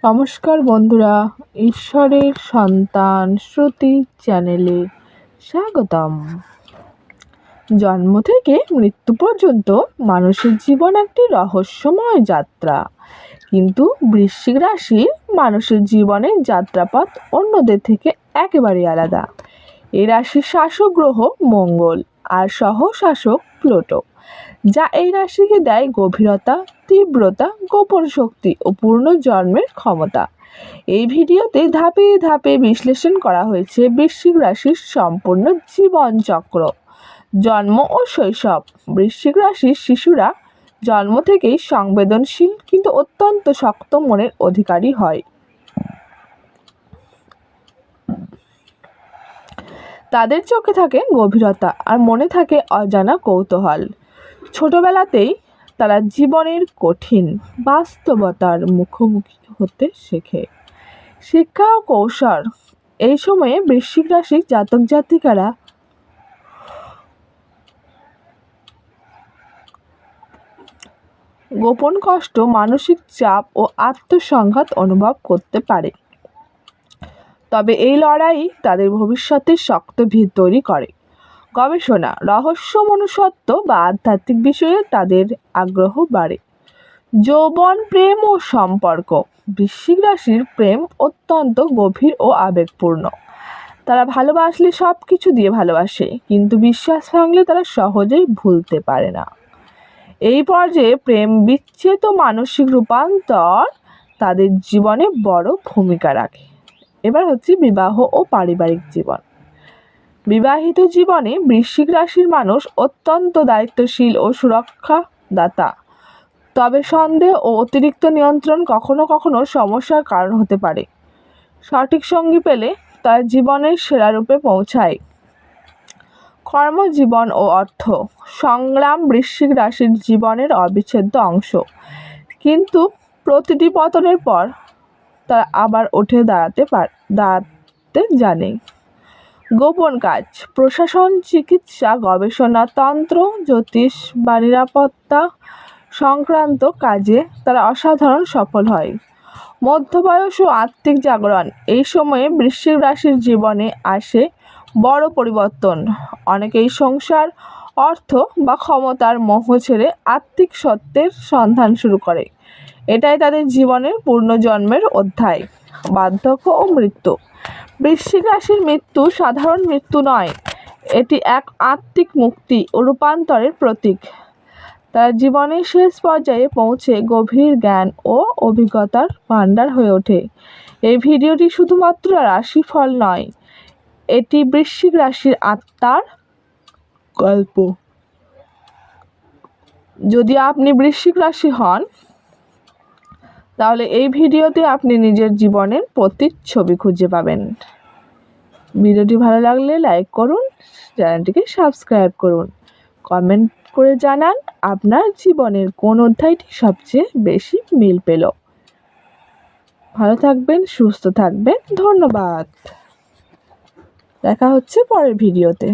নমস্কার বন্ধুরা, ঈশ্বরের সন্তান শ্রুতি চ্যানেলে স্বাগতম। জন্ম থেকে মৃত্যু পর্যন্ত মানুষের জীবন একটি রহস্যময় যাত্রা, কিন্তু বৃশ্চিক রাশির মানুষের জীবনের যাত্রাপথ অন্যদের থেকে একেবারে আলাদা। এই রাশির শাসক গ্রহ মঙ্গল আর সহ শাসক প্লুটো, যা এই রাশিকে দেয় গভীরতা, তীব্রতা, গোপন শক্তি ও পুনর্জন্মের ক্ষমতা। এই ভিডিওতে ধাপে ধাপে বিশ্লেষণ করা হয়েছে বৃশ্চিক রাশির সম্পূর্ণ জীবন চক্র। জন্ম ও শৈশব। বৃশ্চিক রাশির শিশুরা জন্ম থেকেই সংবেদনশীল কিন্তু অত্যন্ত শক্ত মনের অধিকারী হয়। তাদের চোখে থাকে গভীরতা আর মনে থাকে অজানা কৌতূহল। ছোটবেলাতেই তারা জীবনের কঠিন বাস্তবতার মুখোমুখি হতে শেখে। শিক্ষা ও কৌশল। এই সময়ে বৃশ্চিক রাশির জাতক জাতিকারা গোপন কষ্ট, মানসিক চাপ ও আত্মসংঘাত অনুভব করতে পারে। তবে এই লড়াই তাদের ভবিষ্যতের শক্ত ভিত তৈরি করে। গবেষণা, রহস্য, মনুষ্যত্ব বা আধ্যাত্মিক বিষয়ে তাদের আগ্রহ বাড়ে। যৌবন, প্রেম ও সম্পর্ক। বৃশ্চিক রাশির প্রেম অত্যন্ত গভীর ও আবেগপূর্ণ। তারা ভালোবাসলে সব কিছু দিয়ে ভালোবাসে, কিন্তু বিশ্বাস ভাঙলে তারা সহজেই ভুলতে পারে না। এই পর্যায়ে প্রেম বিচ্ছেদ ও মানসিক রূপান্তর তাদের জীবনে বড় ভূমিকা রাখে। এবার হচ্ছে বিবাহ ও পারিবারিক জীবন। বিবাহিত জীবনে বৃশ্চিক রাশির মানুষ অত্যন্ত দায়িত্বশীল ও সুরক্ষাদাতা। তবে সন্দেহ ও অতিরিক্ত নিয়ন্ত্রণ কখনো কখনো সমস্যার কারণ হতে পারে। সঠিক সঙ্গী পেলে তার জীবনের সেরা রূপে পৌঁছায়। কর্মজীবন ও অর্থ সংগ্রাম বৃশ্চিক রাশির জীবনের অবিচ্ছেদ্য অংশ, কিন্তু প্রতিটি পতনের পর তারা আবার উঠে দাঁড়াতে জানে। গোপন কাজ, প্রশাসন, চিকিৎসা, গবেষণা, তন্ত্র, জ্যোতিষ বা নিরাপত্তা সংক্রান্ত কাজে তারা অসাধারণ সফল হয়। মধ্যবয়স ও আত্মিক জাগরণ। এই সময়ে বৃশ্চিক রাশির জীবনে আসে বড় পরিবর্তন। অনেকেই সংসার, অর্থ বা ক্ষমতার মোহ ছেড়ে আত্মিক সত্যের সন্ধান শুরু করে। এটাই তাদের জীবনের পূর্ণজন্মের অধ্যায়। বার্ধক্য ও মৃত্যু। বৃশ্চিক রাশির মৃত্যু সাধারণ মৃত্যু নয়, এটি এক আত্মিক মুক্তি ও রূপান্তরের প্রতীক। তারা জীবনের শেষ পর্যায়ে পৌঁছে গভীর জ্ঞান ও অভিজ্ঞতার ভাণ্ডার হয়ে ওঠে। এই ভিডিওটি শুধুমাত্র রাশিফল নয়, এটি বৃশ্চিক রাশির আত্মার গল্প। যদি আপনি বৃশ্চিক রাশি হন, তাহলে এই ভিডিওতে আপনি নিজের জীবনের প্রতিচ্ছবি খুঁজে পাবেন। ভিডিওটি ভালো লাগলে লাইক করুন, চ্যানেলটিকে সাবস্ক্রাইব করুন, কমেন্ট করে জানান আপনার জীবনের কোন অধ্যায়টি সবচেয়ে বেশি মিল পেল। ভালো থাকবেন, সুস্থ থাকবেন, ধন্যবাদ। দেখা হচ্ছে পরের ভিডিওতে।